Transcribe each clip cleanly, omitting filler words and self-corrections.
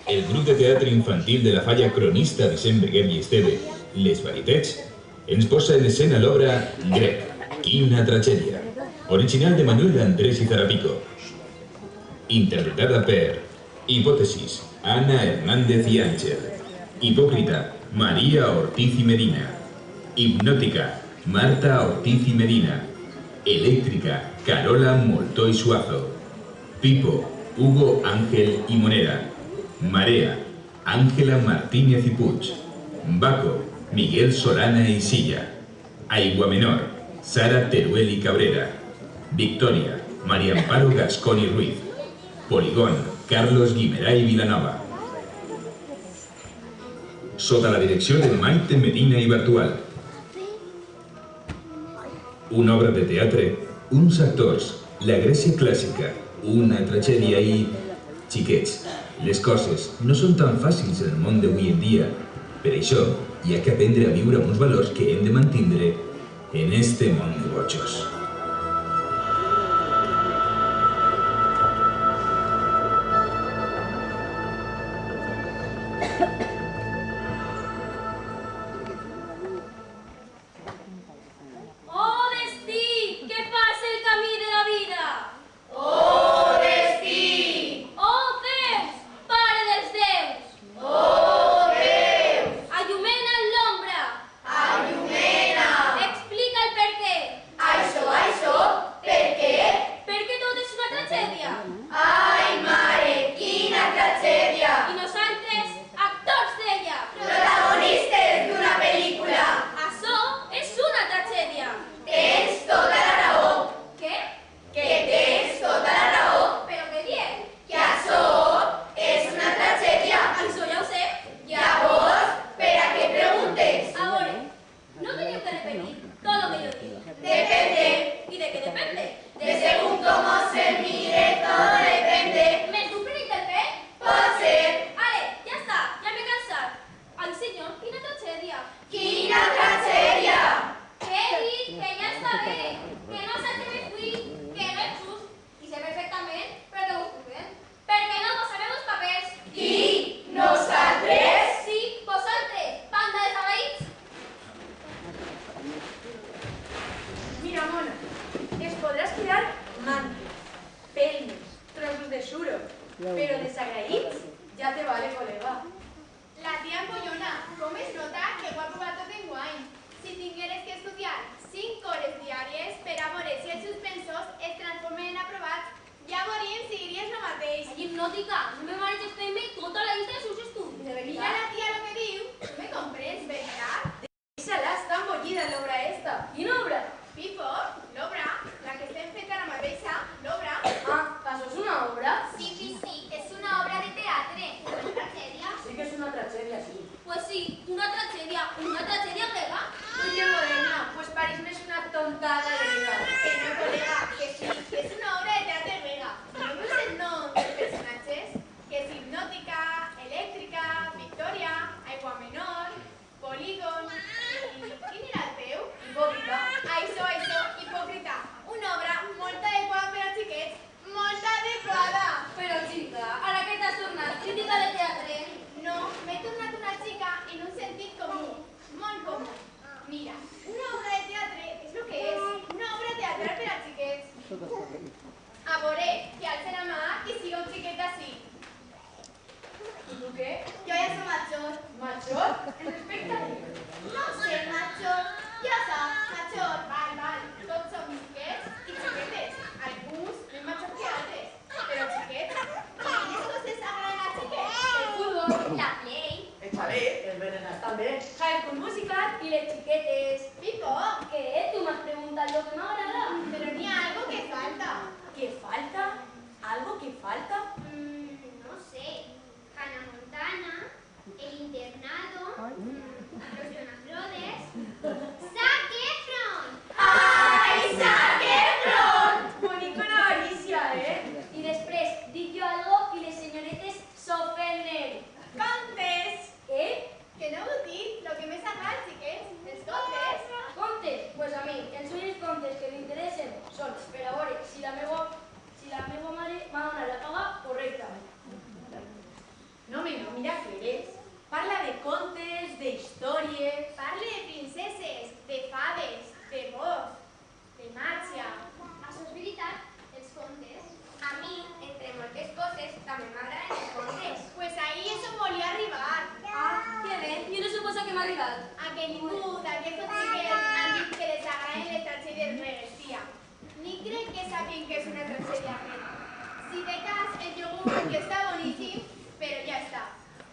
El grup de teatre infantil de la Falla Cronista Vicent Beguer i Esteve, Les Varitats, ens posa en escena l'obra Grec, Quina tragèdia, original de Manuel Andrés y Zarapico, interpretada per Hipótesis, Ana Hernández y Ángel, Hipócrita, María Ortiz y Medina, Hipnótica, Marta Ortiz y Medina, Eléctrica, Carola Moltó y Suazo, Pipo, Hugo Ángel y Monera, Marea, Ángela Martínez y Puig, Baco, Miguel Solana y Silla, Aigua Menor, Sara Teruel y Cabrera, Victoria, María Amparo Gascón y Ruiz, Poligón, Carlos Guimerá y Vilanova. Sota la direcció de Maite Medina i Bartual. Una obra de teatre, uns actors, la Grècia clàssica, una tragèdia i... Xiquets, les coses no són tan fàcils en el món d'avui en dia. Per això, hi ha que aprendre a viure amb uns valors que hem de mantindre en este món de bojos. Contes! Que no heu dit lo que m'he sagat, xiquets. Els contes que ningú d'aquests xiquets han dit que les agraden les tragèdies gregues, tia. Ni crec que sàpien que és una tragèdia grega. Si de cas, el iogurt, que està boníssim, però ja està.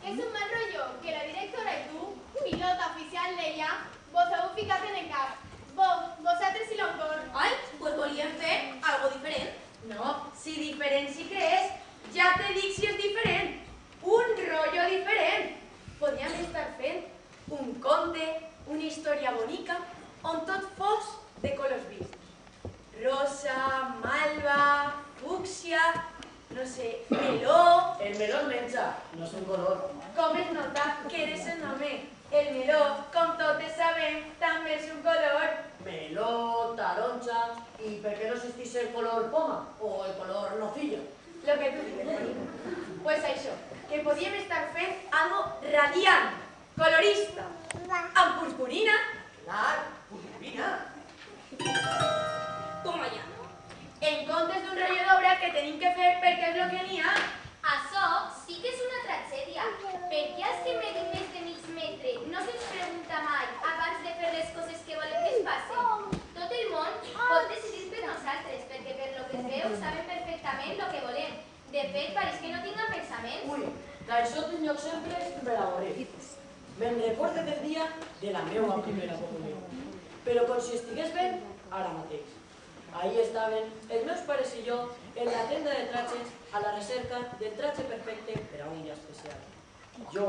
És un mal rotllo que la directora i tu, pilota oficial d'ella, vos heu ficat en el cap. Vosaltres i l'autor. Ai, pues volíem fer algo diferent. No, si diferent sí que és. Ja te dic si és diferent. Un rotllo diferent. Podríem estar fent un conte, una història bonica, on tot fos de colors vius. Rosa, malva, fúcsia, no sé, meló... El meló es menja, no és un color. Com es nota que eres un home? El meló, com totes sabem, també és un color. Meló, taronja, i per què no existís el color poma o el color nocilla? Lo que tu digues, Mónica. Pues això, que podíem estar fent algo radiant, colorista, amb purpurina. Clar, purpurina. Toma ja. En comptes d'un rotllo d'obra que tenim que fer perquè és lo que n'hi ha. Açò sí que és una tragèdia. Per què els que medin més de mig metre no se'ns pregunta mai abans de fer les coses que volem que es passin? Tot el món pot decidir per nosaltres, perquè per lo que es veu saben perfectament lo que volem. De fet, pareix que no tinguin pensaments. Ui, d'això tinc exemples per a veure. Me'n recorde del dia de la meva primera comunió. Però com si estigués ben ara mateix. Ahí estaven els meus pares i jo en la tenda de tratges a la recerca del tratge perfecte per a un dia especial. Jo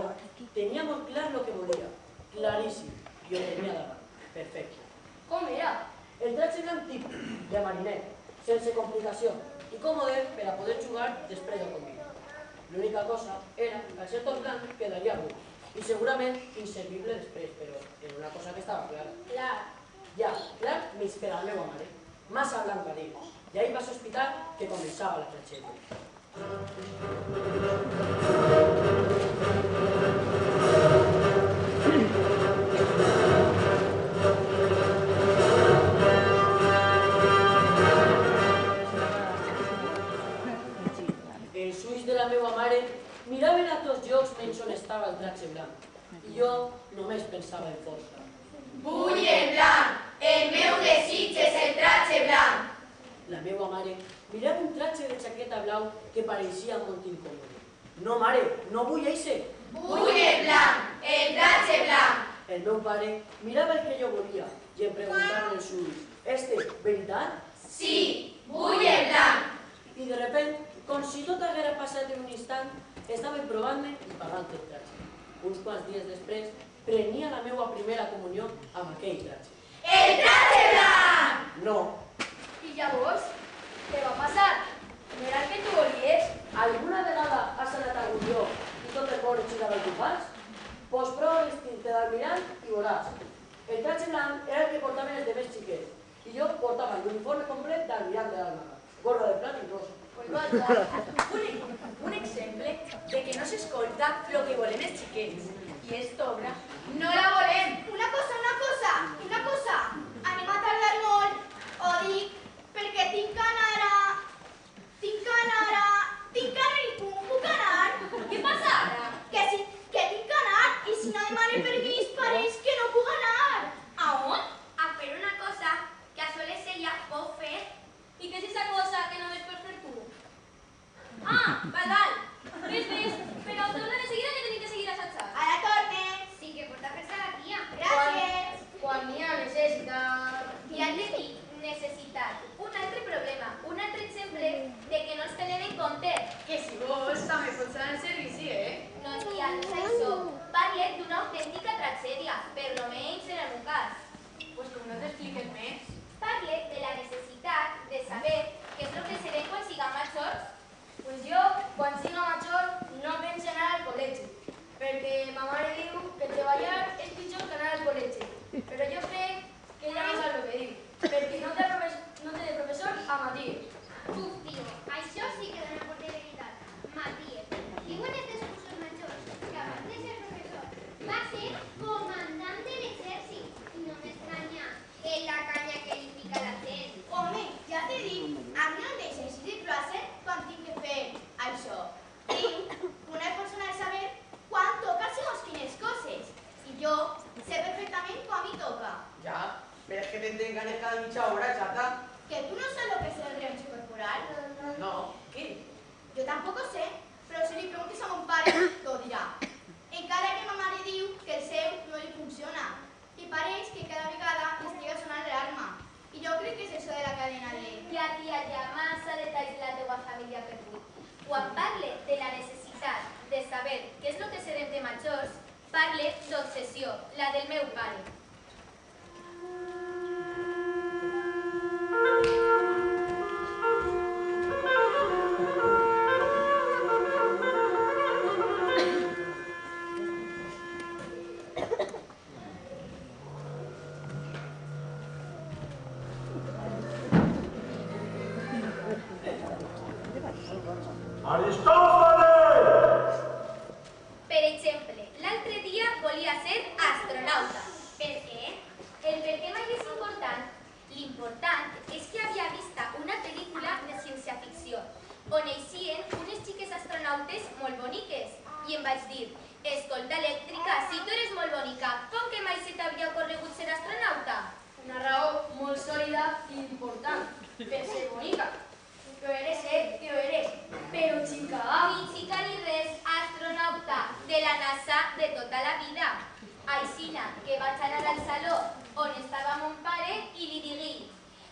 tenia molt clar el que volia, claríssim, i ho tenia davant, perfecte. Com era? El tratge blanc típic, de mariner, sense complicació, i còmode per a poder jugar després del convit. L'única cosa era que al ser tot blanc quedaria buit, i segurament inservible després, però era una cosa que estava clara. Clar. Ja, clar, més per a la meva mare. Massa blanc va dir, i ahir va sospitar que començava la tragèdia. Els ulls de la meva mare miraven a tots llocs menys on estava el tratge blanc, i jo només pensava en força. Vull en blanc! El meu desig és el tratge blanc! La meva mare mirava un tratge de jaqueta blau que pareixia molt incòmode. No, mare, no vull eixe. Vull el blanc! El tratge blanc! El meu pare mirava el que jo volia i em preguntava els ulls, «Este, veritat?» Sí, vull el blanc! I de repent, com si tot haguera passat en un instant, estava provant-me i pagant el tratge. Uns quants dies després, prenia la meva primera comunió amb aquell tratge. El tratge blanc! No, I llavors, què va passar? No era el que tu volies? alguna vegada has anat a algun lloc i tot el món girava al teu pas? Pues prova l'instinte d'almirall i veuràs. El tratge blanc era el que portaven els demés xiquets i jo portava l'uniforme complet d'almirall de l'Armada, gorra de plat i rosa. Pues un exemple de que no s'escolta lo que volem els xiquets. I esta obra no la volem. Una cosa, anem a tardar molt, o dic, perquè tinc anar i puc anar. Què passa ara? Que tinc anar, i si no demane permís, pareix que no puc anar. A on? A fer una cosa que a soles ella pot fer. I què és esa cosa que només pots fer tu? Ah, fatal! Ves, però torna de seguida que tenim que seguir assajant. Ara torne. Sí que porta a fer-se la tia. Gràcies. Quan n'hi ha necessitat... I han de dir necessitat. Un altre problema, un altre exemple de que no els tenen en compte. Que si vols, també pots anar al servici, No, tia, no és això. Parle d'una autèntica tragèdia, per lo menys en el meu cas. Pues com no t'expliques més? Parle de la necessitat de saber què és el que serem quan siguem majors. Pues jo, quan siga major, no penso anar al col·legi, perquè ma mare diu que treballar és pitjor que anar al col·legi. Però jo crec que ella no sap el que diu, perquè no té de professor a Matías. Uf, tio, això sí que dona por de veritat. Matías, diuen els discursos majors que abans de ser professor va ser comandant de l'exèrcit. No m'estranya en la canya que li fica la gent. Home, ja t'he dit, a mi no em deixes de classe quan tinc que fer això. Tinc una persona de saber quan toca segons quines coses. I jo sé perfectament Aristòfanes! Per exemple, l'altre dia volia ser astronauta. Per què? El per què mai és important? L'important és que havia vist una pel·lícula de ciència-ficció on eixien unes xiques astronautes molt boniques i em vaig dir: escolta, Elèctrica, si tu eres molt bonica, com que mai se t'havia ocorregut ser astronauta? Una raó molt sòlida i important per ser bonica. Que ho eres, que ho eres. Però, xica... Ni xica ni res, astronauta de la NASA de tota la vida. Aixina, que vaig anar al saló on estava mon pare i li digui: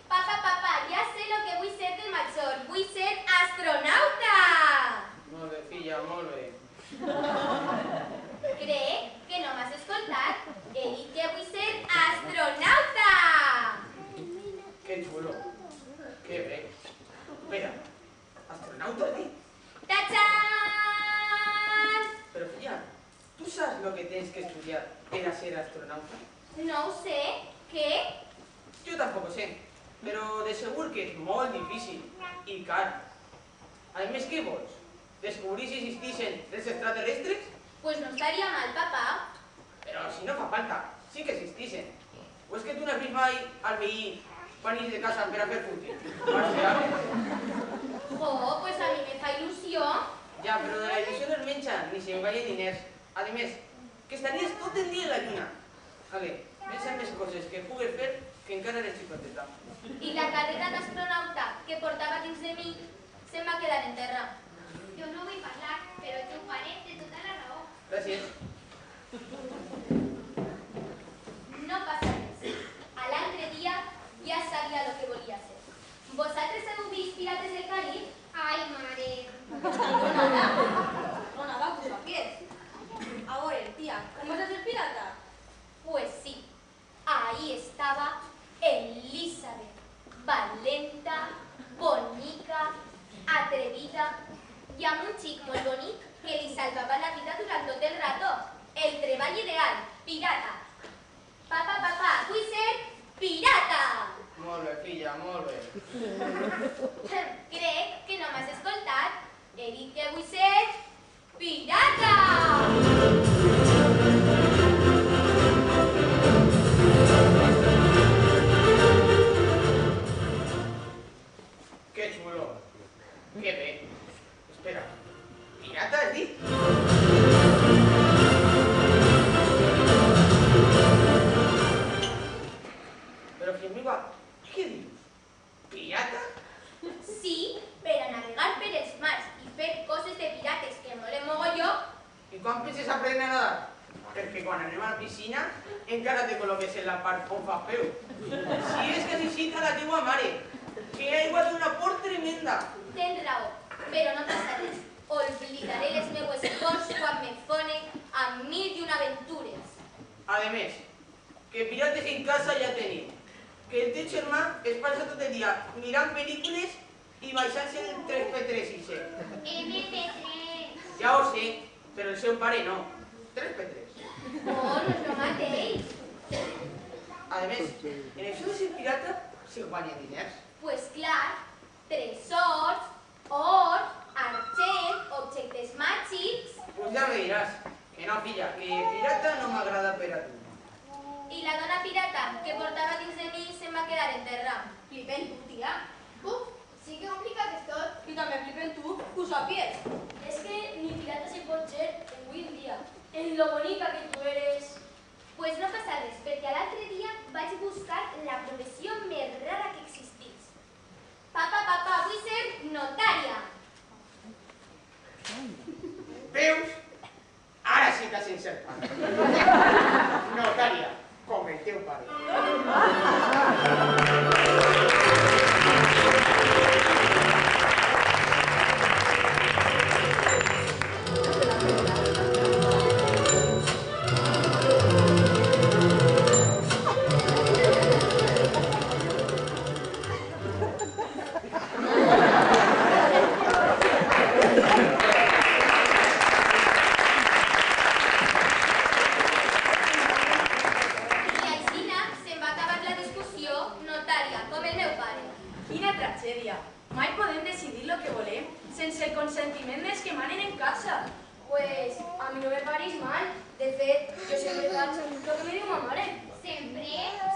papa, ja sé lo que vull ser de major, vull ser astronauta! Molt bé, filla, molt bé. Crec que no m'has escoltat. He dit que vull ser astronauta! Que xulo. Que bé. Espera, astronauta, ¿sí? ¡Tachán! Pero filla, ¿tú sabes lo que tienes que estudiar para ser astronauta? No ho sé. Què? Yo tampoco sé, pero de seguro que es muy difícil y caro. Además, ¿qué vols? ¿Descubrir si existixen els extraterrestres? Pues no estaria mal, papá. Pero si no fa falta, sí que existixen. ¿O es que tú no has vist mai al veí quan ix de casa per a fer fútil? Jo, pues a mi me fa il·lusió. Ja, però de la il·lusió no es menja, ni se'n guanya diners. A més, que estaries tot el dia en la lluna. Ale, pensa en més coses que pugues fer que encara eres xicoteta. I la carrera d'astronauta que portava dins de mi se'm va quedar en terra. Jo no vull parlar, però tu pare té tota la raó. Gràcies. No passa res. A l'altre dia ja sabia lo que volia ser. Vosaltres heu vist Pirates del Carib? Ai, mare. No nada, pues a pies. A ver, tía, ¿cómo vas a ser pirata? Pues sí, ahí estaba Elizabeth, valenta, bonica, atrevida i amb un xic molt bonic que li salvava la vida durant tot el rato. El treball ideal, pirata. Papà, vull ser pirata! Molt bé, filla, molt bé. Crec que no m'has escoltat. He dit que vull ser pirata! Que xulo. Que bé. Espera, pirata has dit? Però, fill meva, què dius? Pirata? Sí, per a navegar per els mars i fer coses de pirates que molen mogolló. I quan penses aprendre a nadar? Perquè quan anem a la piscina encara te col·loques en la part on fa peu. Si és que necessita la teua mare, que aigua té una por tremenda. Tens raó, però no passa res. Oblidaré les meues pors quan me fone amb mil i una aventures. A més, que pirates en casa ja tenim. Que el teu germà es passa tot el dia mirant pel·lícules i baixant-se el 3x3 i sé. MP3. Ja ho sé, però el seu pare no. 3x3. Oh, no és el mateix. A més, en això de ser pirata se guanya diners. Pues clar, tresors, or, argent, objectes màgics. Pues ja me diràs. Que no, filla, que pirata no m'agrada per a tu. I la dona pirata que portava dins de mi se'm va quedar en terra. Flipen tu, tía. Uf, sí que complicat és tot. Y también flipen tú, pues a pies. Es que ni pirata se pot ser en avui en dia. En lo bonica que tu eres. Pues no passa res, perquè l'altre dia vaig buscar la professió més rara que existís. Papà, vull ser notària. Veus? Ara sí que has encertat. Notària, com el teu pare. sense el consentiment dels que manen en casa. Pues a mi no me pareix mal. De fet, jo sempre faig el que me diu ma mare. Sempre.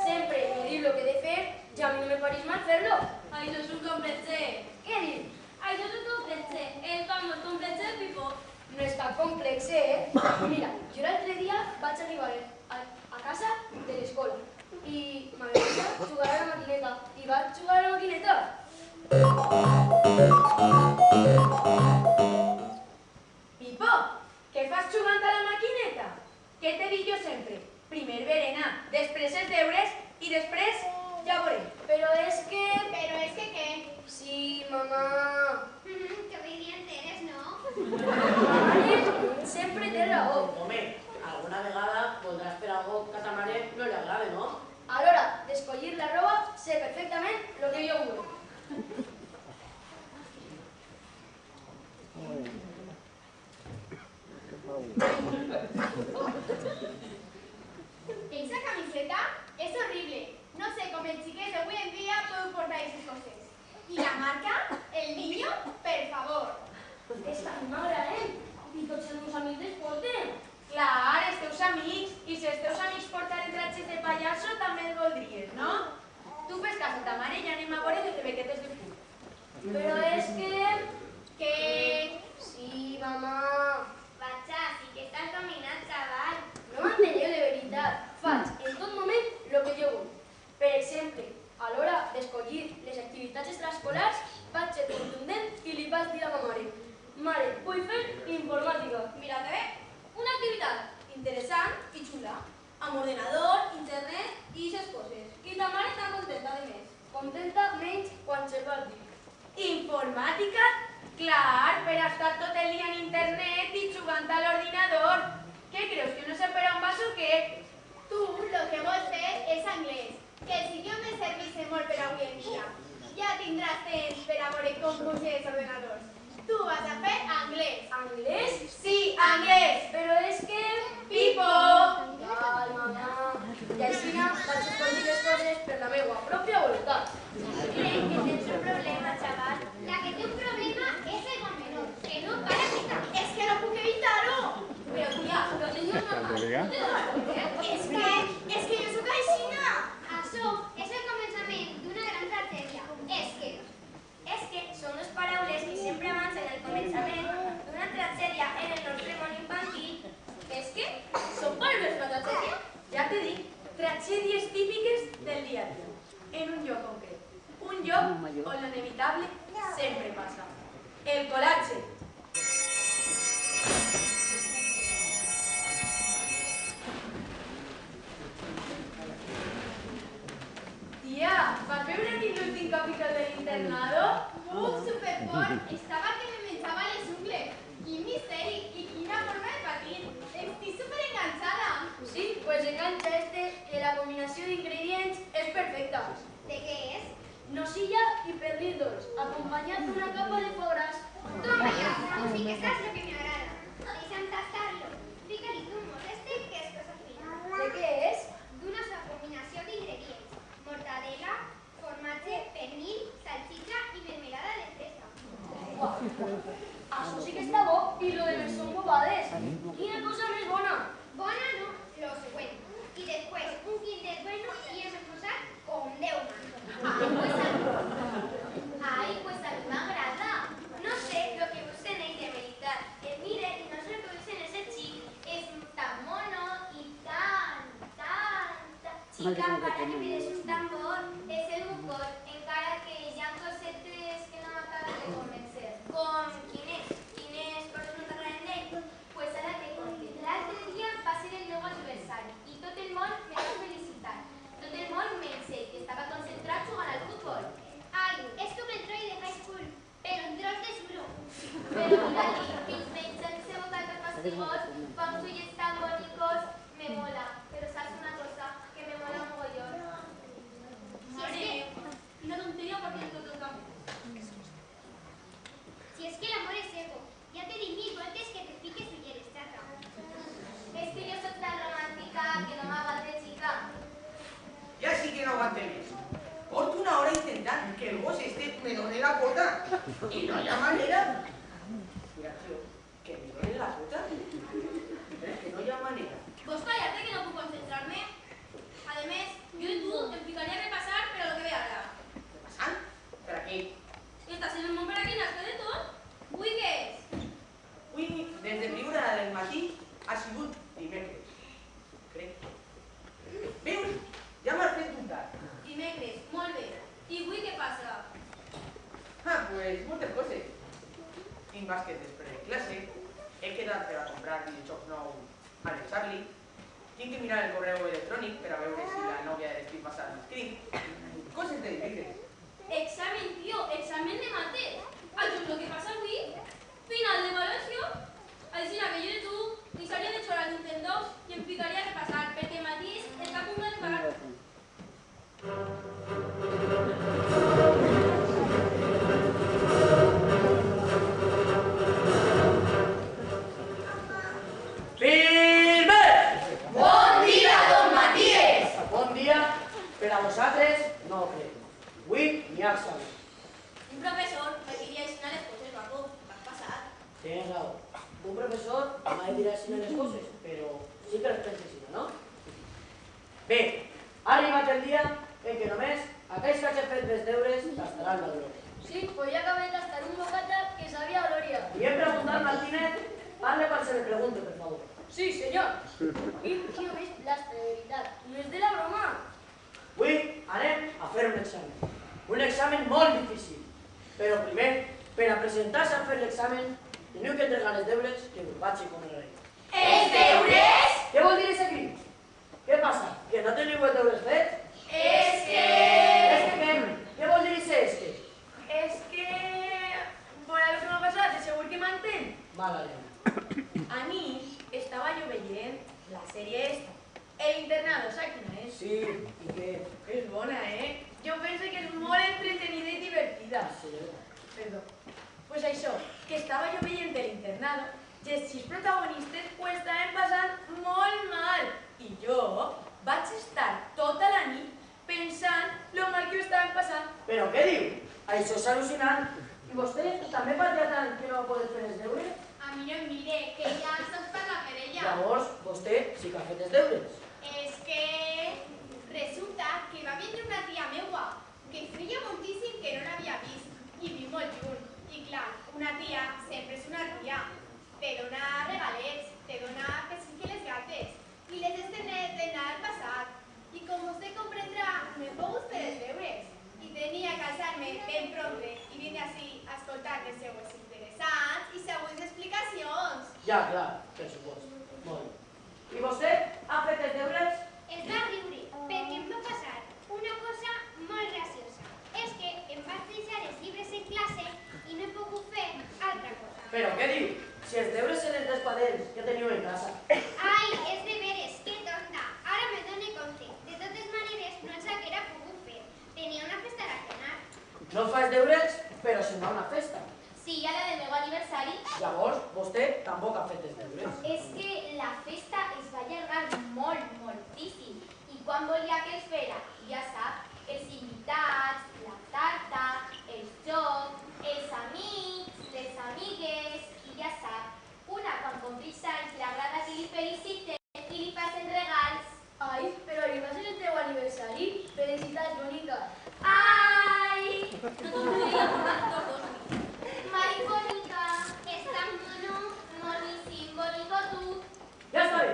Sempre me diu el que he de fer i a mi no me pareix mal fer-lo. Això és un complexe. Què dius? Això és un complexe. El famós complexe del Pipo. No és cap complexe, Mira, jo l'altre dia vaig arribar a casa de l'escola i m'agradaria jugar a la maquineta. I vaig jugar a la maquineta. Pipo, què fas jugant a la maquineta? Què t'he dit jo sempre? Primer berenar, després els deures i després ja veuré. Però és que... Pero es que, ¿qué? Sí, mamà... Qué obediente eres, ¿no? Mare sempre té raó. Home, alguna vegada voldràs fer algo que a ta mare no li agrade, no? A l'hora d'escollir la roba, sé perfectament el que jo vull. Esa camiseta es horrible. No sé cómo el chiquet de hoy en día puede portar esas cosas. ¿Y la marca? ¿El niño? Per favor. Està magra, I tots els meus amics les porten. Clar, els teus amics. I si els teus amics portaren tratges de pallasso, també els voldries, no? Tu fes cas a ta mare i ja anem a veure de bequetes de fut. Però és que... ¿Qué? Sí, mamà... Bacha, sí que estás dominant, chaval. No m'enteneu de veritat. Faig en tot moment el que jo vull. Per exemple, a l'hora d'escollir les activitats extraescolars, vaig ser contundent i li vaig dir a ma mare: mare, vull fer informàtica. Mira que bé, una activitat interessant i xula, amb ordenador, internet i aquestes coses. I ta mare està contenta de més. Contenta menys quan se'l vas dir. Informàtica? Clar, per estar tot el dia en internet i jugant a l'ordinador. Què creus, que no sé per on vas o què? Tú lo que vols fer és anglès, que els idiomes serveixen molt per avui en dia. Ja tindràs temps per a veure com funcionen els ordenadors. Tu vas a fer anglès. Anglès? Sí, anglès! Però és que... Pipo! Ai, mamà. I així vaig escollir les coses per la meva pròpia voluntat. Crec que tens un problema, chaval. La que té un problema és el menor, que no para quitar. És que no puc evitar-ho. Però tia, però això no és normal. És que jo sóc aixina. Això és el començament d'una gran tragèdia. És que són les paraules que sempre avancen al començament d'una tragèdia en el nostre món infantil. És que Són paraules una tragèdia? Ja t'he dit, tragèdies típiques del dia a dia, en un lloc concret. Un lloc on l'inevitable sempre passa. El colatge. Tia, vas veure l'últim capítol de l'internado? superfort. Estava que me menjava les ungles. Quin misteri i quina forma de patir. Estic superenganxada. Sí, pues enganxa que la combinació d'ingredients és perfecta. De què és? Nocilla i pernil dolç, acompanyat d'una capa de foie gras. Toma ya, sí que saps lo que me agrada. Deixa'm tastar-lo. Fica-li tu un moleste que és cosa fina. De què és? D'una sola combinació d'ingredients. Mortadela, formatge, pernil, salsitxa i mermelada de fresa. Uau, això sí que està bo i lo de més són bobades. Quina cosa més bona. Bona no, lo següent. Y después un Kinder Bueno y hemos posat com Déu mana. Ai, pues a mi m'agrada. No sé lo que vos tenéis de veritat. Mire, y no sé lo que vos en ese chic. Es tan mono y tan... Chica, para que me des un tambor. Es el bucor, encara que hi ha cosetes que no m'acaben de convencer. Com quines coses no t'agraden d'ell? Pues ara te conté. L'altre dia va ser el meu aniversari i tot el món me va felicitar. Tot el món menys ell, que estava concentrat jugant al futbol. Ai, és com el Troy de High School, però un tros de suro. Però mira-li, fins menys el seu bocat fastigós, fa uns ulls tan bonicos, me mola. Però saps una cosa? Que me mola mogollón. Una tonteria perquè en tot el camí. Si es que el amor es ego, ya te di 1000 voltes que te piques si quieres, chata. Es que yo soy tan romántica que no me aguante, chica. Ja sí que no aguante més. Porto una hora intentant que el gos este me doni la pota i no hi ha manera. bàsquet després de classe, he quedat per a comprar videojocs nou al Charlie, tinc que mirar el correu electrònic per a veure si la nòvia de l'estiu passat m'escriu. Coses de dimecres. Examen, tio, examen de mates. Això és el que passa avui. Final d'avaluació. Així que jo de tu deixaria de jugar al Nintendo i em ficaria a repassar, perquè Matías està a punt d'arribar. Firme! Bon dia, don Matías! Bon dia per a vosaltres, no ho crec. Avui n'hi ha examen. Un professor me queria ensenyar les coses, guapo. Vas passar. Tienes raó. Un professor mai dirà si les coses, però sí que les penses, no? Bé, ha arribat el dia en què només aquells que hagin fet els deures tastaran la glòria. Sí, pues ya acabé de tastar un bocata que sabía a gloria. Y he preguntado Martínez, parle cuando se le pregunte, por favor. Sí, señor. I tío, ves, lastre, de veritat. No és de la broma. Avui anem a fer un examen. Un examen molt difícil. Però primer, per a presentar-se a fer l'examen, teniu que entregar els deures que us vaig encomanar. Els deures? Què vol dir aquest crit? Què passa? Que no teniu els deures fets? És que... És que què? Què vol dir aquest? És que... Por lo que m'ha passat, de segur que m'entén. Mala llengua. Anit estava jo veient la sèrie esta. El internado, saps quina és? Sí, i què? És bona, Jo penso que és molt entretenida i divertida. Sí. Perdó. Pues això, que estava jo veient l'internado i els 6 protagonistes ho estaven passant molt mal. I jo vaig estar tota la nit pensant lo mal que ho estaven passant. Però què diu? Això és al·lucinant. I vostè també patia tant que no va poder fer els deures? A mi no em mire, que ja soc per la querella. Llavors, vostè sí que ha fet els deures. És que resulta que va vindre una tia meua que feia moltíssim que no l'havia vist i viu molt lluny. I clar, una tia sempre és una tia. Te dona regalets, te dona que les gates i les estrenet del Nadal passat. I com vostè comprendrà, no he pogut fer els deures. I tenia que alçar-me ben prompte i vine així a escoltar les seues interessants i següents explicacions. Ja, clar, per supost. Molt bé. I vostè ha fet els deures? Es va riure, perquè em va passar una cosa molt graciosa. És que em vaig deixar els llibres en classe i no he pogut fer altra cosa. Però què diu? Si els deures eren dels quaderns que teniu en casa. Ai, és de veres, que tonta. Ara me dono compte. De totes maneres, no ens haguera pogut fer. Tenia una festa a cenar. No fa els deures, però se'n va a una festa. Sí, a la del meu aniversari. Llavors, vostè tampoc ha fet els deures. És que la festa es va allargar moltíssim. I quan volia que es fera, ja sap, els invitats, la tarta, els jocs, els amics, les amigues, i ja sap, una quan complix anys li agrada que li feliciten i li passen regals. Ai, però ahir va ser el teu aniversari. Felicitats, bonica. ¡Ay! No t'ho podria tomar tots dos. Mari Bonica, és tan mono, moníssim, bonico tu. Ja està bé.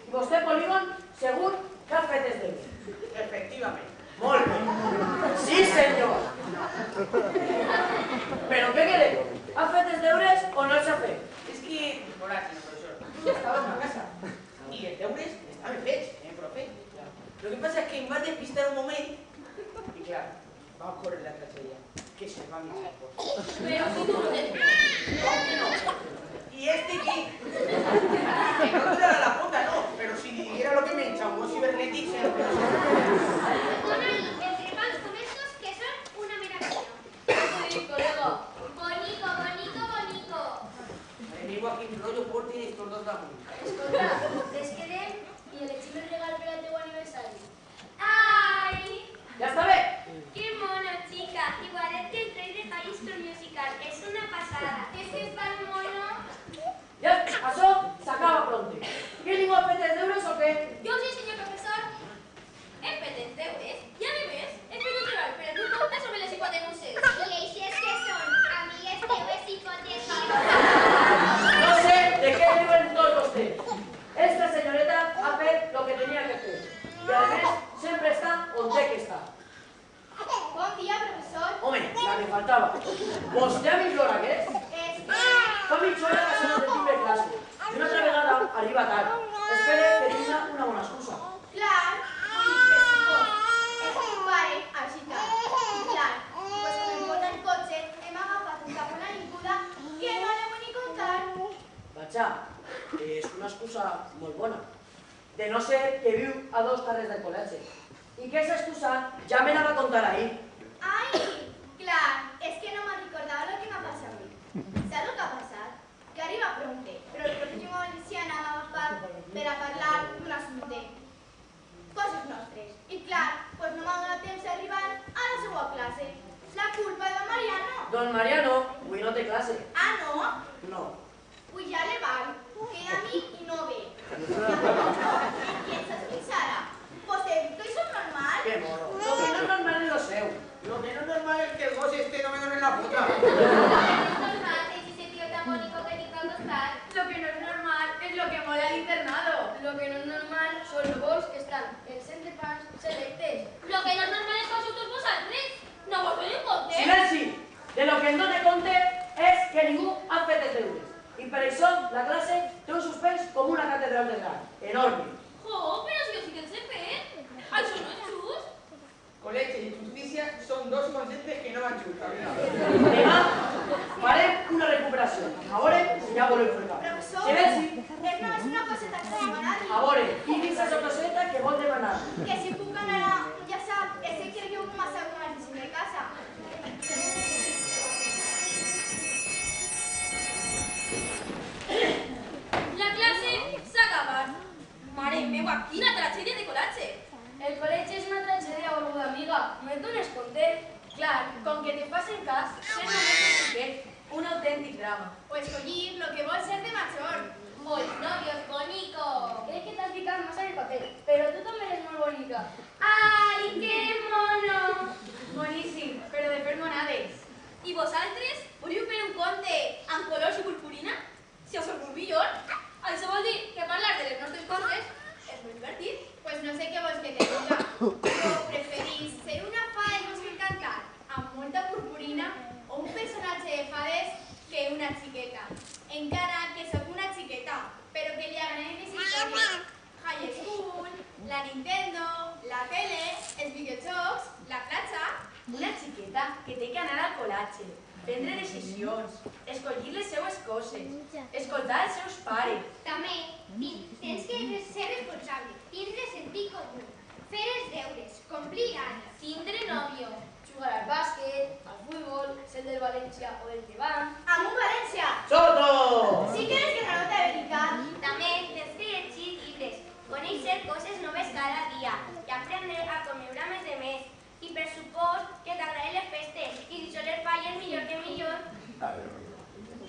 I vostè, Polígon, segur que ha fet els deures. Efectivament. Molt bé. Sí, senyor. Però què quereu? Ha fet els deures o no els ha fet? És que, veurà, senyor professor, jo estava a casa i els deures estaven fets, profe. Lo que passa és que em vaig despistar un moment i, clar, va córrer la tragèdia, que se va mitjar por. Però si tu no tens... Com que no? I este què? Que no durarà la puta, no, però si diguera lo que menja un gos cibernètic, senyor professor. Dona-li entre pans com estos que són una meravella. Sí, colega. Bonico, bonico, bonico. Veniu aquí un rollo porte estos dos damunt. Escolta, ens quedem i elegim el regal per al teu aniversari. ¡Ay! Ja està bé. ¡Qué mono, chica! Igual que el rey de High School Musical. Es una pasada. Es que es tan mono. Ja, això s'acaba pronte. Que ningú ha fet els deures o què? Jo sí, senyor professor. He fet els deures i, a més, he fet un treball per a tu compte sobre les hipotenuses. Y eixes que són amigues teues hipotesis. No sé de què diuen tots vostès. Esta senyoreta ha fet lo que tenia que fer. I a més, sempre està on té que estar. arriba tard. Espere que tinga una bona excusa. Clar, i pressupost. És un pare així tard. I clar, pues com em porta el cotxe, hem agafat un cap a l'avinguda que no le vull ni contar. Vaja, és una excusa molt bona. De no ser que viu a 2 carrers del col·legi. I que aquesta excusa ja me la va contar ahir. Ai, clar, és que no me'n recordava el que m'ha passat avui. Saps el que ha passat? Que arriba pronte, però el professor valenciana m'ha agafat per a parlar d'un assumpte. Coses nostres. I clar, pues no m'ha donat temps d'arribar a la seva classe. La culpa de don Mariano. Don Mariano, avui no té classe. Ah, no? No. Pues ja le val. Queda a mi i no ve. ¿Qué piensas, mi Sara? Pues te digo que eso es normal. Qué mono. Lo que no es normal es lo seu. Lo que no es normal es que el gosse este no me done la puta. No es normal, es ese tío tan bonito que ni cuando está. Lo que no es normal es lo que mola el internado. Lo que no es normal son los vols que están en Centepans selectes. Lo que no es normal es vosotros vosaltres. No vos doy un compte. Silenci! De lo que em dóna compte és que ningú ha fet els deures. I per això la classe té un suspens com una catedral de gran. Enorme. Jo, pero si yo sí que el sé fer. Això no és just. Coleche y justicia son dos conceptes que no van juntos. Demà farem una recuperació. A veure si ja voleu fer cap. Professor, Silenci! és només una coseta que demanar-li. A veure, qui dins aquesta coseta que vol demanar? Que si puc anar a... Ja sap, és que jo massa una visita de casa. La clase s'ha acabat. Mare meva, quina tragèdia de col·latge. El col·legi és una tragèdia, boluda amiga. No et dones compte? Clar, com que te facen cas, ser només un xiquet. Un autèntic drama. Pues collir lo que vol ser de major. Os novios, bonico. Crec que t'has ficat massa en el paper, però tu també eres molt bonica. Ai, que mono. Boníssim, però de fer monades. I vosaltres volíeu fer un conte amb colors i purpurina? Si us surt millor. Això vol dir que parlar de les nostres coses és molt divertit. Pues no sé què vols que te diga. Però preferís ser una fada del bosc encantat amb molta purpurina o un personatge de fades que una xiqueta. Encara que sóc una xiqueta, però que li agraden les històries. High School, la Nintendo, la tele, els videojocs, la platja. Una xiqueta que té que anar al col·latge, prendre decisions, escollir les seues coses, escoltar els seus pares. També tens que ser responsable, tindre sentit comú, fer els deures, complir ganes, tindre nòvio, Jugar al bàsquet, al futbol, ser del València o del Tebam. Amb un València! Soto! Sí que eres que no de veritat. també tens que llegir llibres, conèixer coses noves cada dia i aprendre a conviure amb els demés. I per supost que t'agraden les festes i si sols falles millor que millor.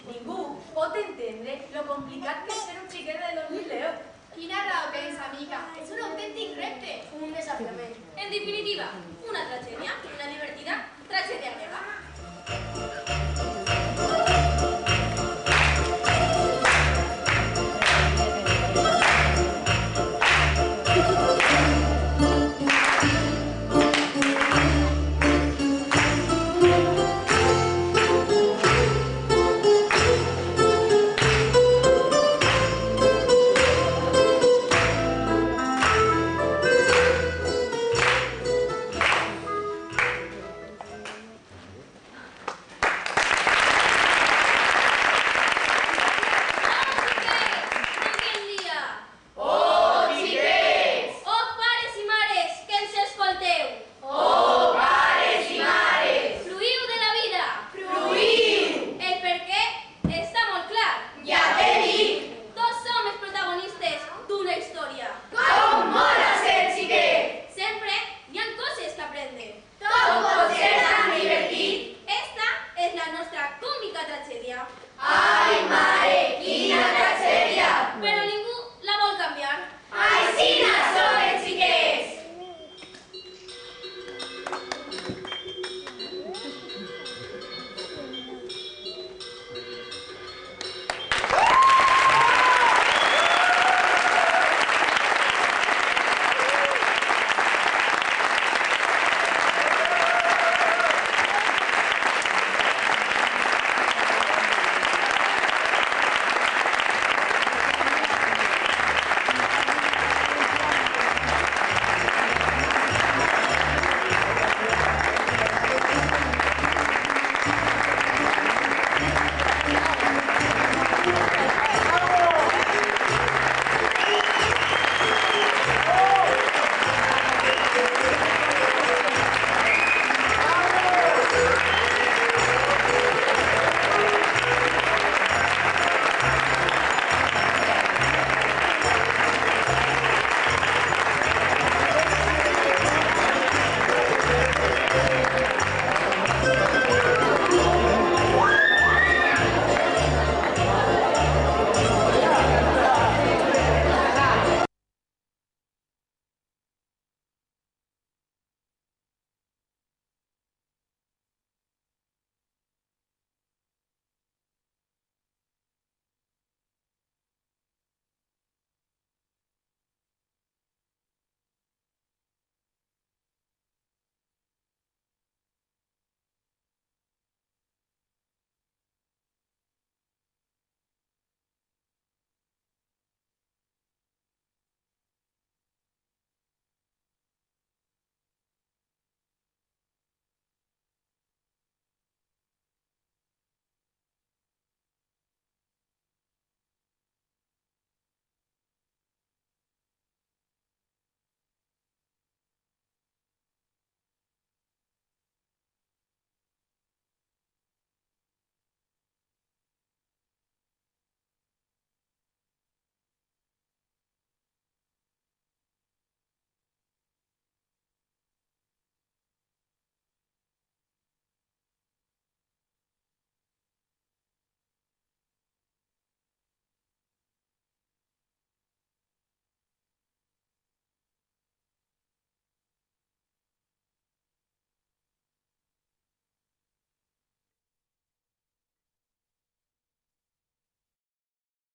Ningú pot entendre lo complicat que és ser un xiquet del 2010. Quina raó tens, amiga. És un autèntic repte. Un desafiament. En definitiva, una tragèdia, una divertida tragèdia.